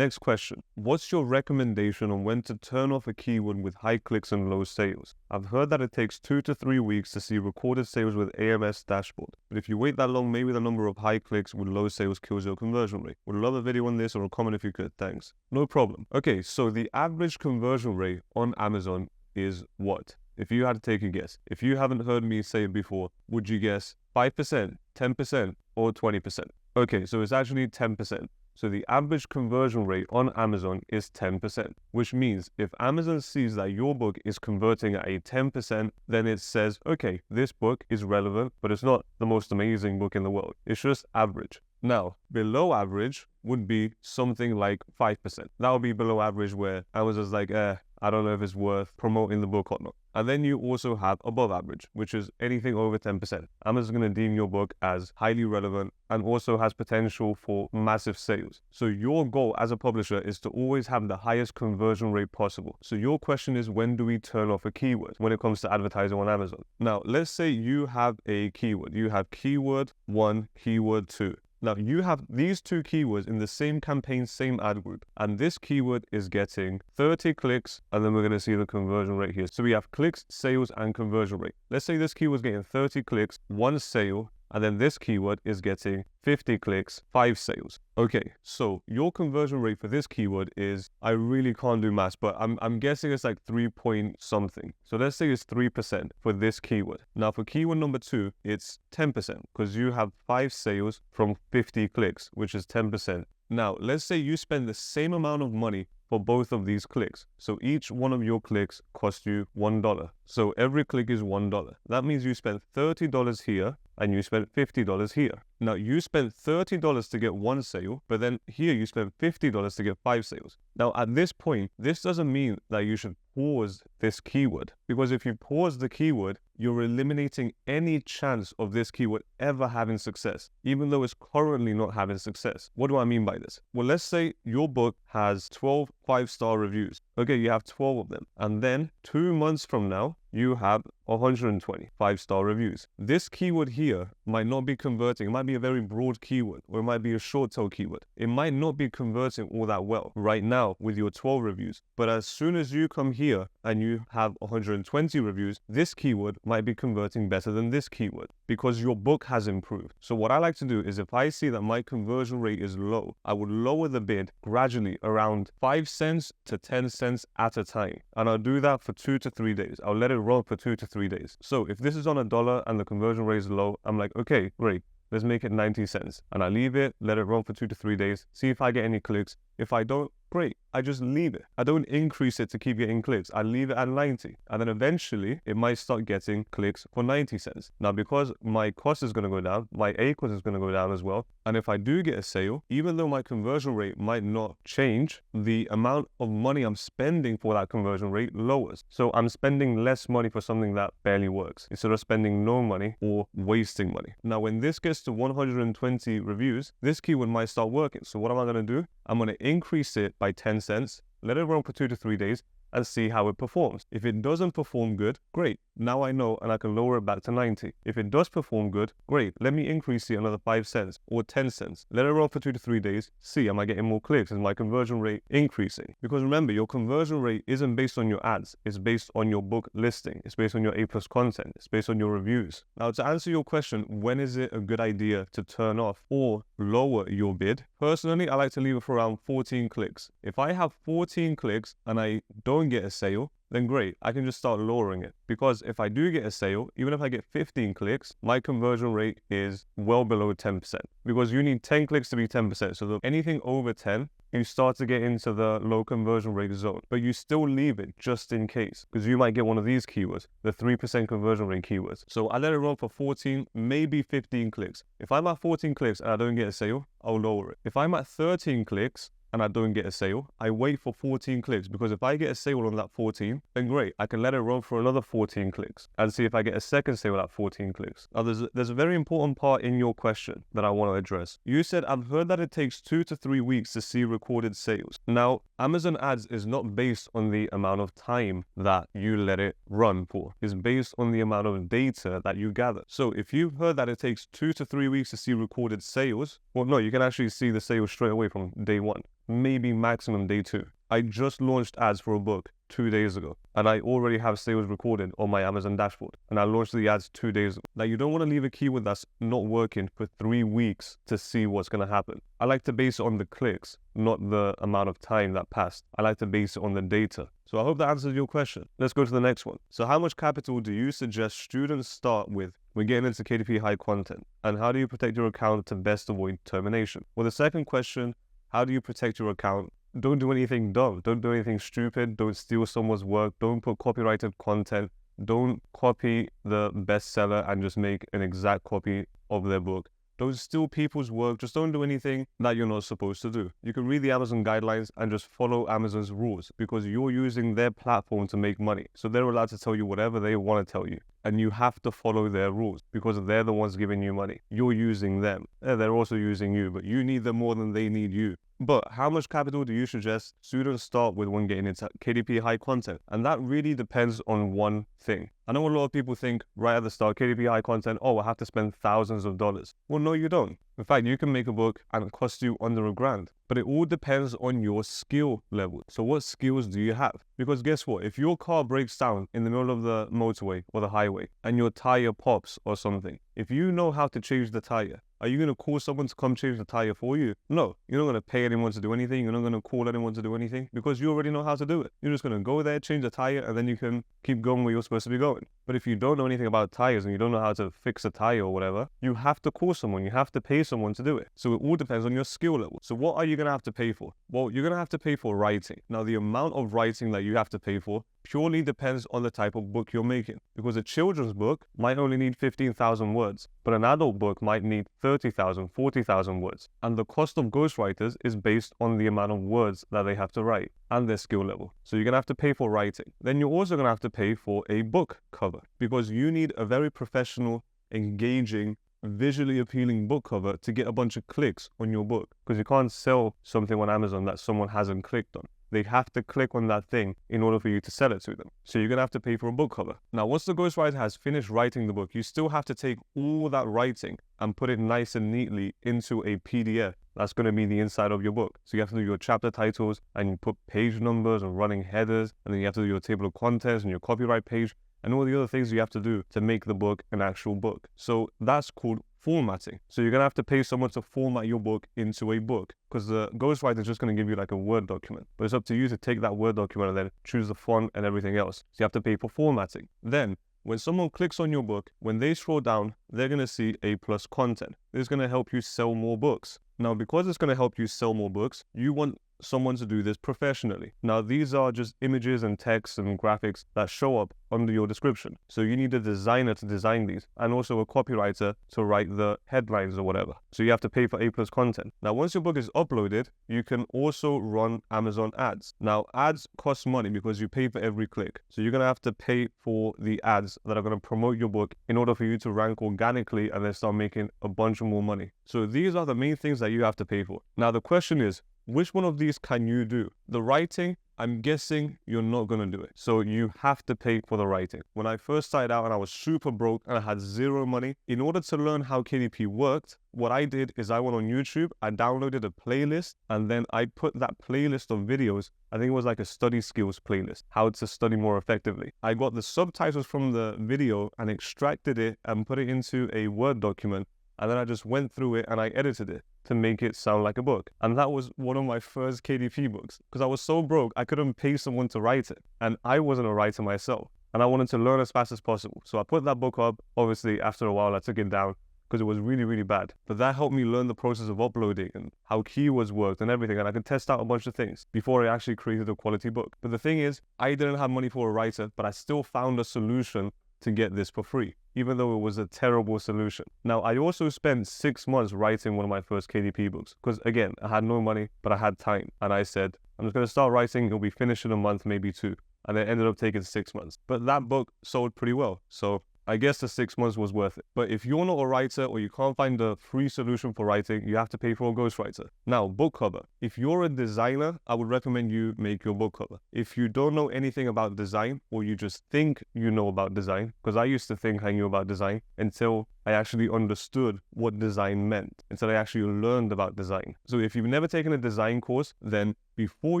Next question. What's your recommendation on when to turn off a keyword with high clicks and low sales? I've heard that it takes 2 to 3 weeks to see recorded sales with AMS dashboard. But if you wait that long, maybe the number of high clicks with low sales kills your conversion rate. Would love a video on this or a comment if you could. Thanks. No problem. Okay, so the average conversion rate on Amazon is what? If you had to take a guess, if you haven't heard me say it before, would you guess 5%, 10%, or 20%? Okay, so it's actually 10%. So the average conversion rate on Amazon is 10%, which means if Amazon sees that your book is converting at a 10%, then it says, okay, this book is relevant, but it's not the most amazing book in the world. It's just average. Now, below average would be something like 5%. That would be below average where Amazon's like, I don't know if it's worth promoting the book or not. And then you also have above average, which is anything over 10%. Amazon's going to deem your book as highly relevant and also has potential for massive sales. So your goal as a publisher is to always have the highest conversion rate possible. So your question is, when do we turn off a keyword when it comes to advertising on Amazon? Now, let's say you have a keyword. You have keyword 1, keyword 2. Now, you have these two keywords in the same campaign, same ad group, and this keyword is getting 30 clicks, and then we're going to see the conversion rate here. So we have clicks, sales, and conversion rate. Let's say this keyword is getting 30 clicks, 1 sale, and then this keyword is getting 50 clicks, 5 sales. Okay, so your conversion rate for this keyword is, I really can't do maths, but I'm guessing it's like 3 point something. So let's say it's 3% for this keyword. Now for keyword number 2, it's 10% because you have 5 sales from 50 clicks, which is 10%. Now, let's say you spend the same amount of money for both of these clicks. So each one of your clicks costs you $1. So every click is $1. That means you spend $30 here and you spend $50 here. Now you spent $30 to get 1 sale, but then here you spend $50 to get 5 sales. Now at this point, this doesn't mean that you should pause this keyword, because if you pause the keyword, you're eliminating any chance of this keyword ever having success, even though it's currently not having success. What do I mean by this? Well, let's say your book has 12 5-star reviews. Okay, you have 12 of them. And then 2 months from now, you have 120 5-star reviews. This keyword here might not be converting. It might be a very broad keyword, or it might be a short tail keyword. It might not be converting all that well right now with your 12 reviews. But as soon as you come here and you have 120 reviews, this keyword might be converting better than this keyword because your book has improved. So what I like to do is, if I see that my conversion rate is low, I would lower the bid gradually around 5 cents to 10 cents at a time. And I'll do that for 2 to 3 days. I'll let it run for 2 to 3 days. So if this is on $1 and the conversion rate is low, I'm like, okay, great. Let's make it 90 cents. And I leave it, let it run for 2 to 3 days, see if I get any clicks. If I don't, great. I just leave it. I don't increase it to keep getting clicks. I leave it at 90. And then eventually it might start getting clicks for 90 cents. Now, because my cost is going to go down, my A cost is going to go down as well. And if I do get a sale, even though my conversion rate might not change, the amount of money I'm spending for that conversion rate lowers. So I'm spending less money for something that barely works instead of spending no money or wasting money. Now, when this gets to 120 reviews, this keyword might start working. So what am I going to do? I'm going to increase it by 10 cents, let it run for 2 to 3 days, and see how it performs. If it doesn't perform good, great. Now I know and I can lower it back to 90. If it does perform good, great. Let me increase it another 5 cents or 10 cents. Let it run for 2 to 3 days. See, am I getting more clicks? Is my conversion rate increasing? Because remember, your conversion rate isn't based on your ads. It's based on your book listing. It's based on your A+ content. It's based on your reviews. Now, to answer your question, when is it a good idea to turn off or lower your bid? Personally, I like to leave it for around 14 clicks. If I have 14 clicks and I don't get a sale, then great, I can just start lowering it. Because if I do get a sale, even if I get 15 clicks, my conversion rate is well below 10%. Because you need 10 clicks to be 10%. So anything over 10, you start to get into the low conversion rate zone. But you still leave it just in case, because you might get one of these keywords, the 3% conversion rate keywords. So I let it run for 14, maybe 15 clicks. If I'm at 14 clicks and I don't get a sale, I'll lower it. If I'm at 13 clicks and I don't get a sale, I wait for 14 clicks, because if I get a sale on that 14, then great, I can let it run for another 14 clicks and see if I get a second sale at 14 clicks. Now, there's a very important part in your question that I want to address. You said, I've heard that it takes 2 to 3 weeks to see recorded sales. Now, Amazon ads is not based on the amount of time that you let it run for. It's based on the amount of data that you gather. So if you've heard that it takes 2 to 3 weeks to see recorded sales, well, no, you can actually see the sales straight away from day one. maybe maximum day 2. I just launched ads for a book 2 days ago, and I already have sales recorded on my Amazon dashboard, and I launched the ads 2 days ago. Now, you don't want to leave a keyword that's not working for 3 weeks to see what's going to happen. I like to base it on the clicks, not the amount of time that passed. I like to base it on the data. So I hope that answers your question. Let's go to the next one. So how much capital do you suggest students start with when getting into KDP high content? And how do you protect your account to best avoid termination? Well, the second question, how do you protect your account? Don't do anything dumb. Don't do anything stupid. Don't steal someone's work. Don't put copyrighted content. Don't copy the bestseller and just make an exact copy of their book. Don't steal people's work. Just don't do anything that you're not supposed to do. You can read the Amazon guidelines and just follow Amazon's rules, because you're using their platform to make money. So they're allowed to tell you whatever they want to tell you. And you have to follow their rules, because they're the ones giving you money. You're using them. They're also using you, but you need them more than they need you. But how much capital do you suggest students start with when getting into KDP high content? And that really depends on one thing. I know a lot of people think right at the start, KDP high content, oh, I have to spend thousands of dollars. Well, no, you don't. In fact, you can make a book and it costs you under $1,000. But it all depends on your skill level. So what skills do you have? Because guess what? If your car breaks down in the middle of the motorway or the highway and your tire pops or something, if you know how to change the tire, are you going to call someone to come change the tire for you? No, you're not going to pay anyone to do anything. You're not going to call anyone to do anything, because you already know how to do it. You're just going to go there, change the tire, and then you can keep going where you're supposed to be going. But if you don't know anything about tires and you don't know how to fix a tire or whatever, you have to call someone. You have to pay someone to do it. So it all depends on your skill level. So what are you going to have to pay for? Well, you're going to have to pay for writing. Now, the amount of writing that you have to pay for purely depends on the type of book you're making, because a children's book might only need 15,000 words, but an adult book might need 30,000, 40,000 words. And the cost of ghostwriters is based on the amount of words that they have to write and their skill level. So you're going to have to pay for writing. Then you're also going to have to pay for a book cover, because you need a very professional, engaging, visually appealing book cover to get a bunch of clicks on your book, because you can't sell something on Amazon that someone hasn't clicked on. They have to click on that thing in order for you to sell it to them. So you're going to have to pay for a book cover. Now, once the ghostwriter has finished writing the book, you still have to take all that writing and put it nice and neatly into a PDF. That's going to be the inside of your book. So you have to do your chapter titles, and you put page numbers and running headers, and then you have to do your table of contents and your copyright page and all the other things you have to do to make the book an actual book. So that's called formatting. So you're going to have to pay someone to format your book into a book, because the ghostwriter is just going to give you like a Word document. But it's up to you to take that Word document and then choose the font and everything else. So you have to pay for formatting. Then, when someone clicks on your book, when they scroll down, they're going to see A+ content. It's going to help you sell more books. Now, because it's going to help you sell more books, you want someone to do this professionally. Now, these are just images and text and graphics that show up under your description. So you need a designer to design these, and also a copywriter to write the headlines or whatever. So you have to pay for A+ content. Now, once your book is uploaded, you can also run Amazon ads. Now, ads cost money because you pay for every click. So you're going to have to pay for the ads that are going to promote your book in order for you to rank organically and then start making a bunch more money. So these are the main things that you have to pay for. Now, the question is, which one of these can you do? The writing, I'm guessing you're not going to do it. So you have to pay for the writing. When I first started out and I was super broke and I had zero money, in order to learn how KDP worked, what I did is I went on YouTube, I downloaded a playlist, and then I put that playlist of videos, I think it was like a study skills playlist, how to study more effectively. I got the subtitles from the video and extracted it and put it into a Word document. And then I just went through it and I edited it to make it sound like a book. And that was one of my first KDP books, because I was so broke, I couldn't pay someone to write it. And I wasn't a writer myself. And I wanted to learn as fast as possible. So I put that book up. Obviously, after a while, I took it down because it was really, really bad. But that helped me learn the process of uploading and how keywords worked and everything. And I could test out a bunch of things before I actually created a quality book. But the thing is, I didn't have money for a writer, but I still found a solution to get this for free, even though it was a terrible solution. Now, I also spent 6 months writing one of my first KDP books, because again, I had no money, but I had time. And I said, I'm just going to start writing, it'll be finished in a month, maybe 2. And it ended up taking 6 months. But that book sold pretty well. So I guess the 6 months was worth it. But if you're not a writer or you can't find a free solution for writing, you have to pay for a ghostwriter. Now, book cover. If you're a designer, I would recommend you make your book cover. If you don't know anything about design, or you just think you know about design, because I used to think I knew about design until I actually understood what design meant, until I actually learned about design. So if you've never taken a design course, then before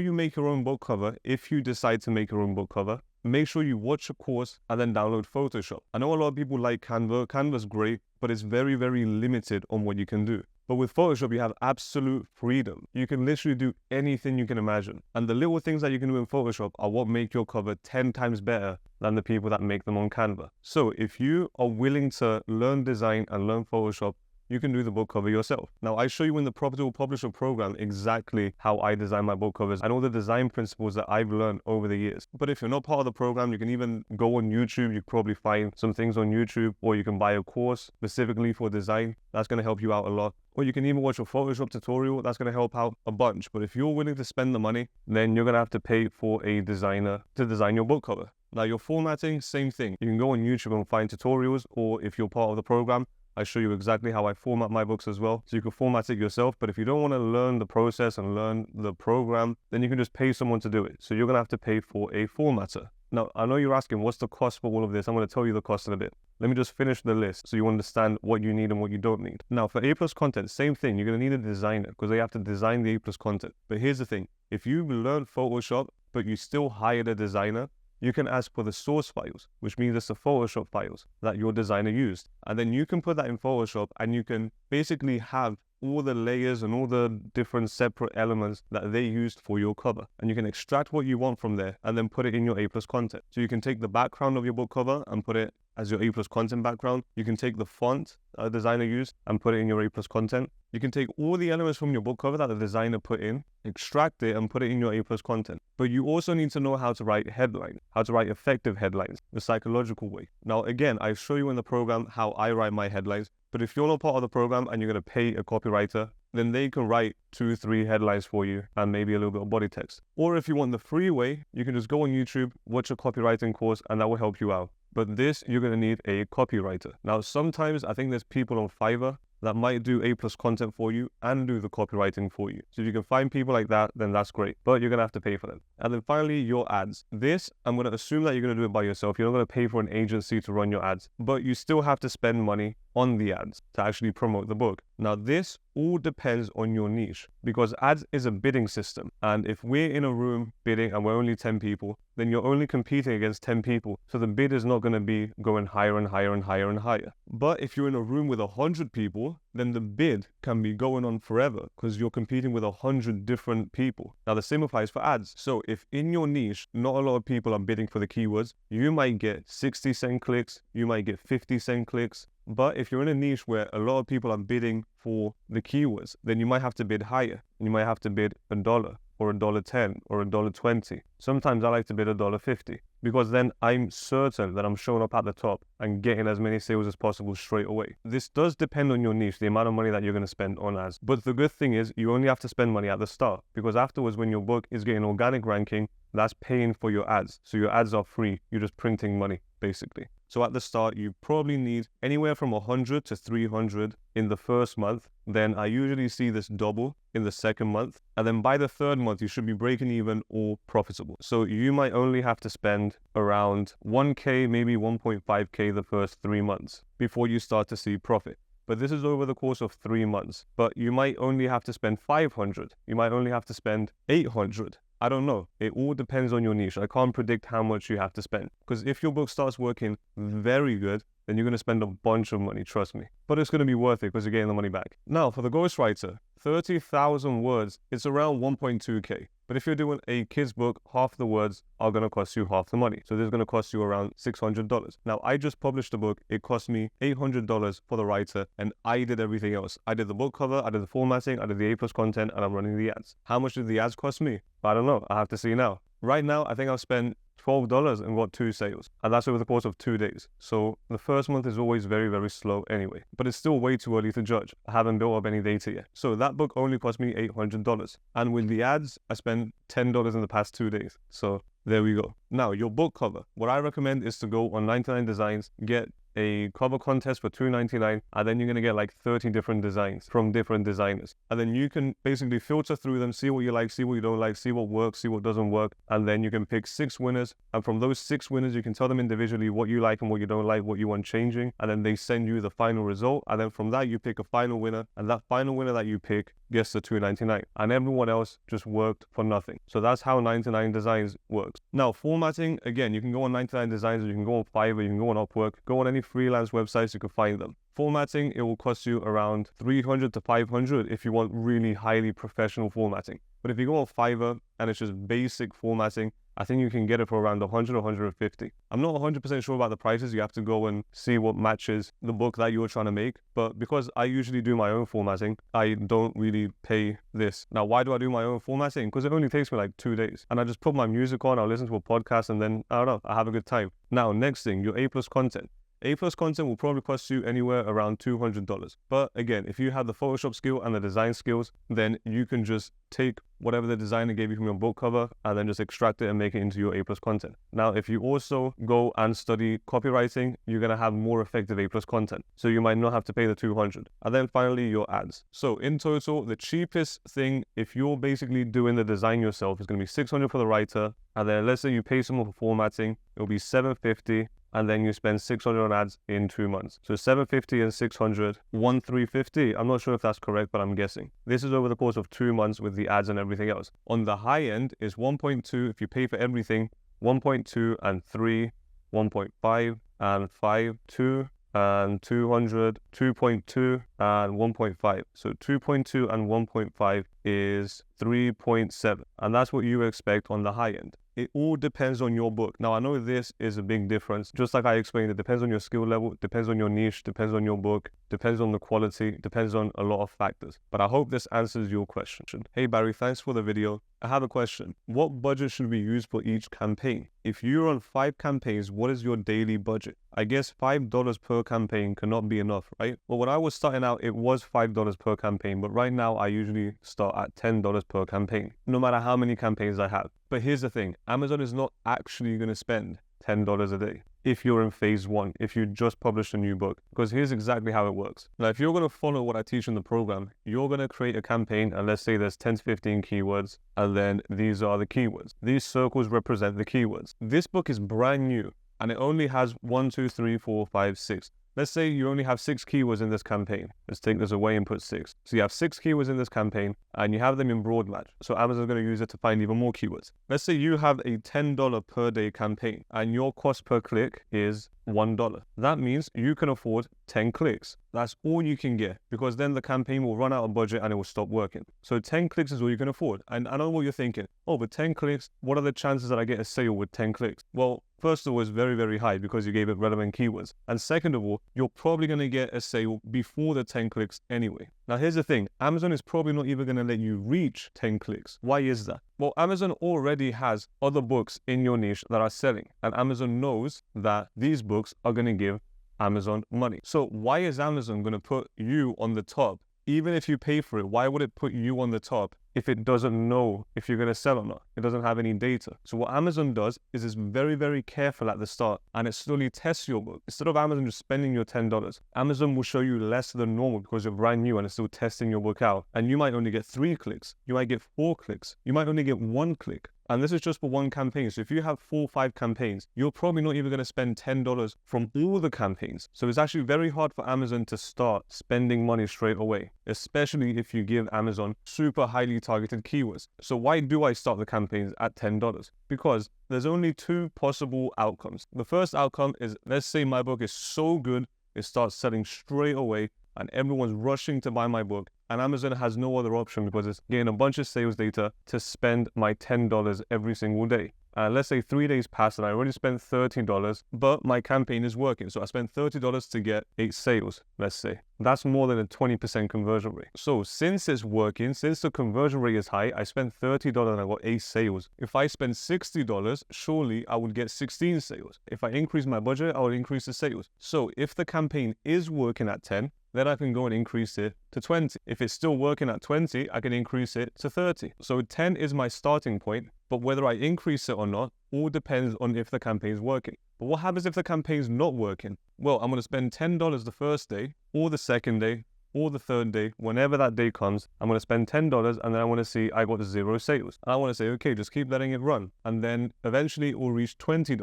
you make your own book cover, if you decide to make your own book cover, make sure you watch a course and then download Photoshop. I know a lot of people like Canva. Canva's great, but it's very, very limited on what you can do. But with Photoshop, you have absolute freedom. You can literally do anything you can imagine. And the little things that you can do in Photoshop are what make your cover 10 times better than the people that make them on Canva. So if you are willing to learn design and learn Photoshop, you can do the book cover yourself. Now, I show you in the Profitable Publisher program exactly how I design my book covers and all the design principles that I've learned over the years. But if you're not part of the program, you can even go on YouTube. You probably find some things on YouTube, or you can buy a course specifically for design. That's going to help you out a lot. Or you can even watch a Photoshop tutorial. That's going to help out a bunch. But if you're willing to spend the money, then you're going to have to pay for a designer to design your book cover. Now, your formatting, same thing. You can go on YouTube and find tutorials, or if you're part of the program, I show you exactly how I format my books as well. So you can format it yourself. But if you don't want to learn the process and learn the program, then you can just pay someone to do it. So you're going to have to pay for a formatter. Now, I know you're asking, what's the cost for all of this? I'm going to tell you the cost in a bit. Let me just finish the list so you understand what you need and what you don't need. Now, for A+ content, same thing. You're going to need a designer because they have to design the A+ content. But here's the thing. If you learn Photoshop, but you still hired a designer, you can ask for the source files, which means it's the Photoshop files that your designer used. And then you can put that in Photoshop and you can basically have all the layers and all the different separate elements that they used for your cover. And you can extract what you want from there and then put it in your A+ content. So you can take the background of your book cover and put it as your A+ content background. You can take the font that a designer used and put it in your A+ content. You can take all the elements from your book cover that the designer put in, extract it and put it in your A+ content. But you also need to know how to write headlines, how to write effective headlines, the psychological way. Now, again, I show you in the program how I write my headlines. But if you're not part of the program and you're going to pay a copywriter, then they can write 2-3 headlines for you and maybe a little bit of body text. Or if you want the free way, you can just go on YouTube, watch a copywriting course, and that will help you out. But this, you're going to need a copywriter. Now, sometimes I think there's people on Fiverr that might do A+ content for you and do the copywriting for you. So if you can find people like that, then that's great. But you're going to have to pay for them. And then finally, your ads. This, I'm going to assume that you're going to do it by yourself. You're not going to pay for an agency to run your ads. But you still have to spend money on the ads to actually promote the book. Now, this all depends on your niche because ads is a bidding system. And if we're in a room bidding and we're only 10 people, then you're only competing against 10 people. So the bid is not going to be going higher and higher and higher and higher. But if you're in a room with 100 people, then the bid can be going on forever because you're competing with 100 different people. Now, the same applies for ads. So if in your niche, not a lot of people are bidding for the keywords, you might get 60-cent clicks, you might get 50-cent clicks. But if you're in a niche where a lot of people are bidding for the keywords, then you might have to bid higher. You might have to bid $1 or $1.10 or $1.20. Sometimes I like to bid $1.50 because then I'm certain that I'm showing up at the top and getting as many sales as possible straight away. This does depend on your niche, the amount of money that you're going to spend on ads. But the good thing is you only have to spend money at the start because afterwards when your book is getting organic ranking, that's paying for your ads. So your ads are free. You're just printing money basically. So at the start, you probably need anywhere from 100 to 300 in the first month. Then I usually see this double in the second month. And then by the third month, you should be breaking even or profitable. So you might only have to spend around 1K, maybe 1.5K the first 3 months before you start to see profit. But this is over the course of 3 months. But you might only have to spend 500. You might only have to spend 800. I don't know. It all depends on your niche. I can't predict how much you have to spend. Because if your book starts working very good, then you're going to spend a bunch of money, trust me. But it's going to be worth it because you're getting the money back. Now, for the ghostwriter, 30,000 words, it's around 1.2K. But if you're doing a kid's book, half the words are going to cost you half the money. So this is going to cost you around $600. Now, I just published a book. It cost me $800 for the writer, and I did everything else. I did the book cover, I did the formatting, I did the A+ content, and I'm running the ads. How much did the ads cost me? I don't know. I have to see now. Right now, I think I've spent $12 and got 2 sales. And that's over the course of 2 days. So the first month is always very, very slow anyway. But it's still way too early to judge. I haven't built up any data yet. So that book only cost me $800. And with the ads, I spent $10 in the past 2 days. So there we go. Now, your book cover. What I recommend is to go on 99 Designs, get a cover contest for $2.99, and then you're going to get like 30 different designs from different designers. And then you can basically filter through them, see what you like, see what you don't like, see what works, see what doesn't work. And then you can pick 6 winners. And from those 6 winners, you can tell them individually what you like and what you don't like, what you want changing. And then they send you the final result. And then from that, you pick a final winner. And that final winner that you pick gets the $2.99. And everyone else just worked for nothing. So that's how 99 Designs works. Now, formatting, again, you can go on 99 Designs, or you can go on Fiverr, you can go on Upwork, go on any freelance websites, you can find them. Formatting, it will cost you around $300 to $500 if you want really highly professional formatting. But if you go on Fiverr and it's just basic formatting, I think you can get it for around $100 or $150. I'm not 100% sure about the prices. You have to go and see what matches the book that you're trying to make. But because I usually do my own formatting, I don't really pay this. Now, why do I do my own formatting? Because it only takes me like 2 days. And I just put my music on, I'll listen to a podcast, and then, I don't know, I have a good time. Now, next thing, your A+ content. A+ content will probably cost you anywhere around $200. But again, if you have the Photoshop skill and the design skills, then you can just take whatever the designer gave you from your book cover and then just extract it and make it into your A+ content. Now, if you also go and study copywriting, you're going to have more effective A+ content. So you might not have to pay the $200. And then finally, your ads. So in total, the cheapest thing, if you're basically doing the design yourself, is going to be $600 for the writer. And then let's say you pay someone for formatting, it'll be $750. And then you spend $600 on ads in 2 months. So $750 and $600, $1,350. I'm not sure if that's correct, but I'm guessing. This is over the course of 2 months with the ads and everything else. On the high end is 1.2 if you pay for everything, 1.2 and 3, 1.5 and 5, 2 and 200, 2.2 and 1.5. So 2.2 and 1.5 is 3.7. And that's what you expect on the high end. It all depends on your book. Now, I know this is a big difference. Just like I explained, it depends on your skill level, depends on your niche, depends on your book, depends on the quality, depends on a lot of factors. But I hope this answers your question. Hey, Barry, thanks for the video. I have a question. What budget should we use for each campaign? If you're on 5 campaigns, what is your daily budget? I guess $5 per campaign cannot be enough, right? Well, when I was starting out, it was $5 per campaign, but right now I usually start at $10 per campaign, no matter how many campaigns I have. But here's the thing, Amazon is not actually going to spend $10 a day if you're in phase 1, if you just published a new book, because here's exactly how it works. Now, if you're going to follow what I teach in the program, you're going to create a campaign, and let's say there's 10 to 15 keywords, and then these are the keywords. These circles represent the keywords. This book is brand new, and it only has 1, 2, 3, 4, 5, 6. Let's say you only have 6 keywords in this campaign. Let's take this away and put 6. So you have 6 keywords in this campaign and you have them in broad match. So Amazon's going to use it to find even more keywords. Let's say you have a $10 per day campaign and your cost per click is $1. That means you can afford 10 clicks. That's all you can get, because then the campaign will run out of budget and it will stop working. So 10 clicks is all you can afford. And I know what you're thinking. Oh, but 10 clicks, what are the chances that I get a sale with 10 clicks? Well, first of all, it's very, very high because you gave it relevant keywords. And second of all, you're probably going to get a sale before the 10 clicks anyway. Now, here's the thing. Amazon is probably not even going to let you reach 10 clicks. Why is that? Well, Amazon already has other books in your niche that are selling. And Amazon knows that these books are going to give Amazon money. So why is Amazon going to put you on the top? Even if you pay for it, why would it put you on the top if it doesn't know if you're going to sell or not? It doesn't have any data. So what Amazon does is it's very, very careful at the start, and it slowly tests your book. Instead of Amazon just spending your $10, Amazon will show you less than normal because you're brand new and it's still testing your book out. And you might only get 3 clicks. You might get 4 clicks. You might only get 1 click. And this is just for one campaign. So if you have 4 or 5 campaigns, you're probably not even going to spend $10 from all the campaigns. So it's actually very hard for Amazon to start spending money straight away, especially if you give Amazon super highly targeted keywords. So why do I start the campaigns at $10? Because there's only 2 possible outcomes. The first outcome is, let's say my book is so good, it starts selling straight away and everyone's rushing to buy my book. And Amazon has no other option because it's getting a bunch of sales data to spend my $10 every single day. Let's say 3 days pass and I already spent $30, but my campaign is working. So I spent $30 to get 8 sales, let's say. That's more than a 20% conversion rate. So since it's working, since the conversion rate is high, I spent $30 and I got 8 sales. If I spend $60, surely I would get 16 sales. If I increase my budget, I would increase the sales. So if the campaign is working at 10, then I can go and increase it to 20. If it's still working at 20, I can increase it to 30. So 10 is my starting point, but whether I increase it or not all depends on if the campaign is working. But what happens if the campaign's not working? Well, I'm going to spend $10 the first day, or the second day, or the third day. Whenever that day comes, I'm going to spend $10, and then I want to see I got 0 sales. And I want to say, okay, just keep letting it run. And then eventually it will reach $20.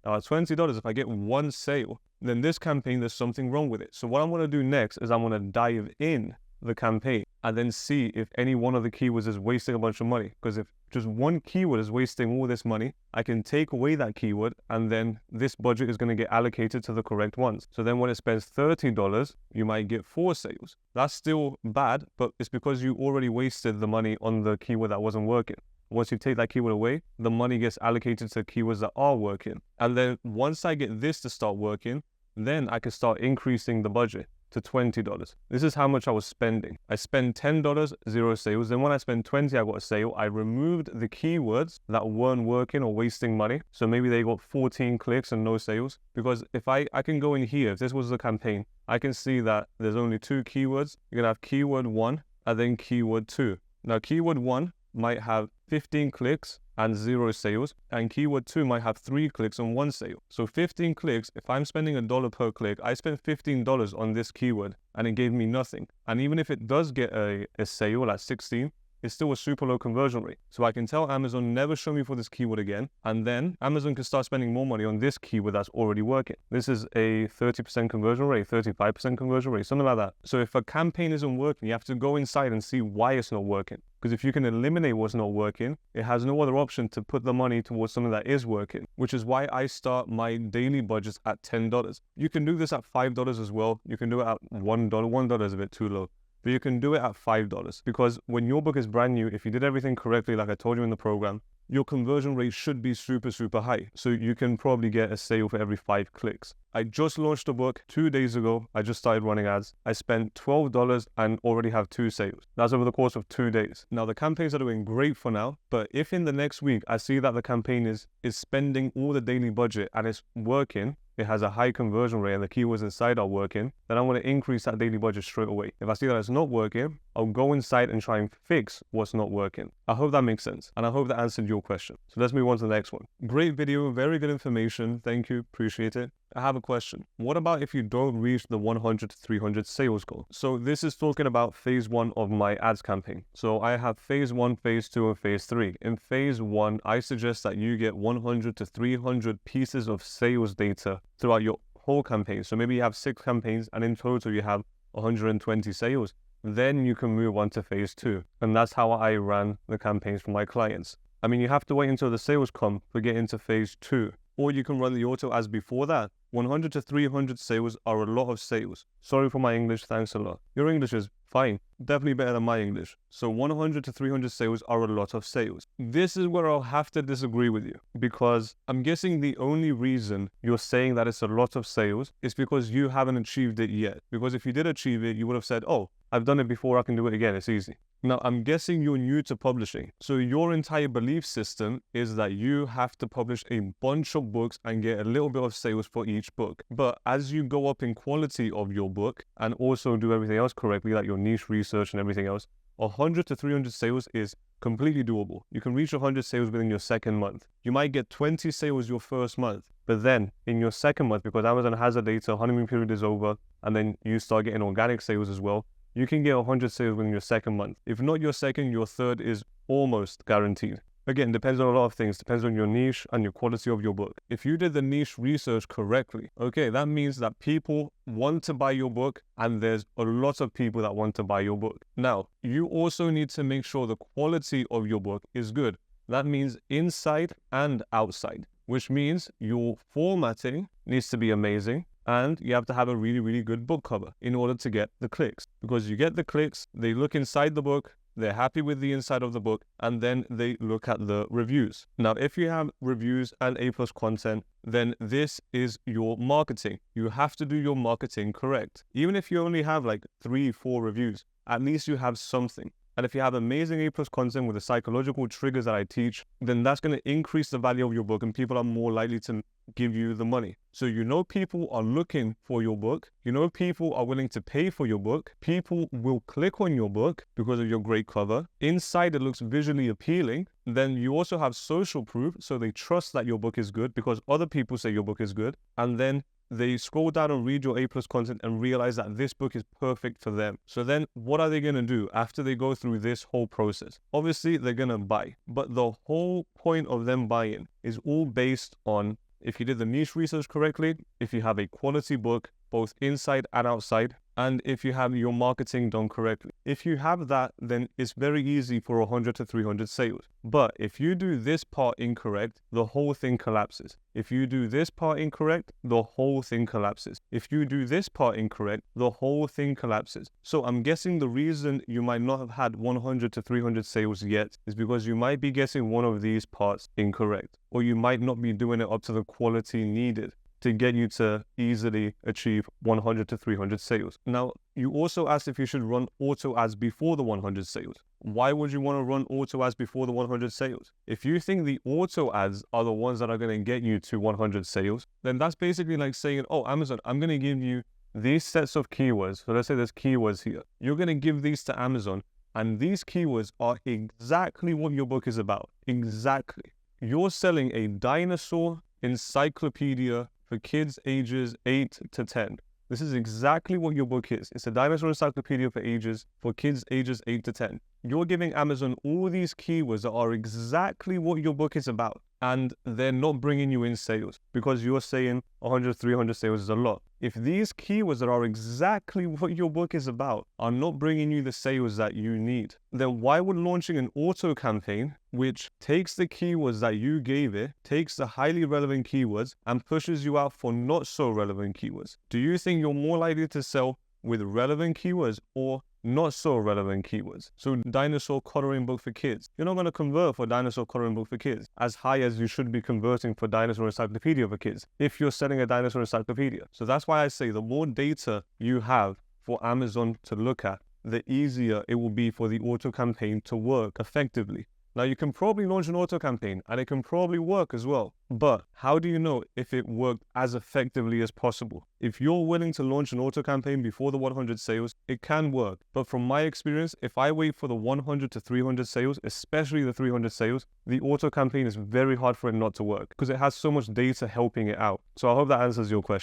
Now at $20, if I get 1 sale, then this campaign, there's something wrong with it. So what I'm going to do next is I'm going to dive in the campaign and then see if any one of the keywords is wasting a bunch of money. Because if just one keyword is wasting all this money, I can take away that keyword, and then this budget is going to get allocated to the correct ones. So then when it spends $30, you might get 4 sales. That's still bad, but it's because you already wasted the money on the keyword that wasn't working. Once you take that keyword away, the money gets allocated to keywords that are working. And then once I get this to start working, then I can start increasing the budget to $20. This is how much I was spending. I spend $10, 0 sales. Then when I spend 20, I got a sale. I removed the keywords that weren't working or wasting money. So maybe they got 14 clicks and no sales. Because if I can go in here, if this was the campaign, I can see that there's only 2 keywords. You're gonna have keyword 1 and then keyword 2. Now keyword 1 might have 15 clicks and 0 sales, and keyword 2 might have 3 clicks and 1 sale. So 15 clicks, if I'm spending $1 per click, I spent $15 on this keyword and it gave me nothing. And even if it does get a sale at 16, it's still a super low conversion rate. So I can tell Amazon, never show me for this keyword again. And then Amazon can start spending more money on this keyword that's already working. This is a 30% conversion rate, 35% conversion rate, something like that. So if a campaign isn't working, you have to go inside and see why it's not working. Because if you can eliminate what's not working, it has no other option to put the money towards something that is working, which is why I start my daily budgets at $10. You can do this at $5 as well. You can do it at $1. $1 is a bit too low. But you can do it at $5, because when your book is brand new, if you did everything correctly, like I told you in the program, your conversion rate should be super, super high. So you can probably get a sale for every 5 clicks. I just launched a book 2 days ago. I just started running ads. I spent $12 and already have 2 sales. That's over the course of 2 days. Now the campaigns are doing great for now, but if in the next week I see that the campaign is spending all the daily budget and it's working, it has a high conversion rate and the keywords inside are working, then I'm going to increase that daily budget straight away. If I see that it's not working, I'll go inside and try and fix what's not working. I hope that makes sense, and I hope that answered your question. So let's move on to the next one. Great video, very good information. Thank you, appreciate it. I have a question. What about if you don't reach the 100 to 300 sales goal? So this is talking about phase 1 of my ads campaign. So I have phase 1, phase 2, and phase 3. In phase 1, I suggest that you get 100 to 300 pieces of sales data throughout your whole campaign. So maybe you have 6 campaigns and in total you have 120 sales. Then you can move on to phase 2. And that's how I ran the campaigns for my clients. I mean, you have to wait until the sales come to get into phase 2. Or you can run the auto as before that. 100 to 300 sales are a lot of sales. Sorry for my English, thanks a lot. Your English is fine, definitely better than my English. So 100 to 300 sales are a lot of sales. This is where I'll have to disagree with you, because I'm guessing the only reason you're saying that it's a lot of sales is because you haven't achieved it yet. Because if you did achieve it, you would have said, oh, I've done it before, I can do it again, it's easy. Now, I'm guessing you're new to publishing. So your entire belief system is that you have to publish a bunch of books and get a little bit of sales for each book. But as you go up in quality of your book and also do everything else correctly, like your niche research and everything else, 100 to 300 sales is completely doable. You can reach 100 sales within your second month. You might get 20 sales your first month, but then in your second month, because Amazon has the data, honeymoon period is over, and then you start getting organic sales as well, you can get 100 sales within your second month. If not your second, your third is almost guaranteed. Again, depends on a lot of things. Depends on your niche and your quality of your book. If you did the niche research correctly, okay, that means that people want to buy your book and there's a lot of people that want to buy your book. Now, you also need to make sure the quality of your book is good. That means inside and outside, which means your formatting needs to be amazing. And you have to have a really, really good book cover in order to get the clicks. Because you get the clicks, they look inside the book, they're happy with the inside of the book, and then they look at the reviews. Now, if you have reviews and A+ content, then this is your marketing. You have to do your marketing correct. Even if you only have like 3-4 reviews, at least you have something. And if you have amazing A+ content with the psychological triggers that I teach, then that's going to increase the value of your book and people are more likely to give you the money. So you know people are looking for your book. You know people are willing to pay for your book. People will click on your book because of your great cover. Inside it looks visually appealing. Then you also have social proof, so they trust that your book is good because other people say your book is good. And then they scroll down and read your A+ content and realize that this book is perfect for them. So then what are they going to do after they go through this whole process? Obviously, they're going to buy. But the whole point of them buying is all based on if you did the niche research correctly, if you have a quality book, both inside and outside, and if you have your marketing done correctly. If you have that, then it's very easy for 100 to 300 sales. But if you do this part incorrect, the whole thing collapses. If you do this part incorrect, the whole thing collapses. If you do this part incorrect, the whole thing collapses. So I'm guessing the reason you might not have had 100 to 300 sales yet is because you might be getting one of these parts incorrect, or you might not be doing it up to the quality needed to get you to easily achieve 100 to 300 sales. Now, you also asked if you should run auto ads before the 100 sales. Why would you want to run auto ads before the 100 sales? If you think the auto ads are the ones that are going to get you to 100 sales, then that's basically like saying, oh, Amazon, I'm going to give you these sets of keywords. So let's say there's keywords here. You're going to give these to Amazon, and these keywords are exactly what your book is about. Exactly. You're selling a dinosaur encyclopedia for kids ages 8 to 10. This is exactly what your book is. It's a dinosaur encyclopedia for kids ages 8 to 10. You're giving Amazon all these keywords that are exactly what your book is about, and they're not bringing you in sales because you're saying 100, 300 sales is a lot. If these keywords that are exactly what your book is about are not bringing you the sales that you need, then why would launching an auto campaign, which takes the keywords that you gave it, takes the highly relevant keywords and pushes you out for not so relevant keywords? Do you think you're more likely to sell with relevant keywords or not so relevant keywords? So dinosaur coloring book for kids. You're not going to convert for dinosaur coloring book for kids as high as you should be converting for dinosaur encyclopedia for kids if you're selling a dinosaur encyclopedia. So that's why I say the more data you have for Amazon to look at, the easier it will be for the auto campaign to work effectively. Now, you can probably launch an auto campaign and it can probably work as well. But how do you know if it worked as effectively as possible? If you're willing to launch an auto campaign before the 100 sales, it can work. But from my experience, if I wait for the 100 to 300 sales, especially the 300 sales, the auto campaign is very hard for it not to work because it has so much data helping it out. So I hope that answers your question.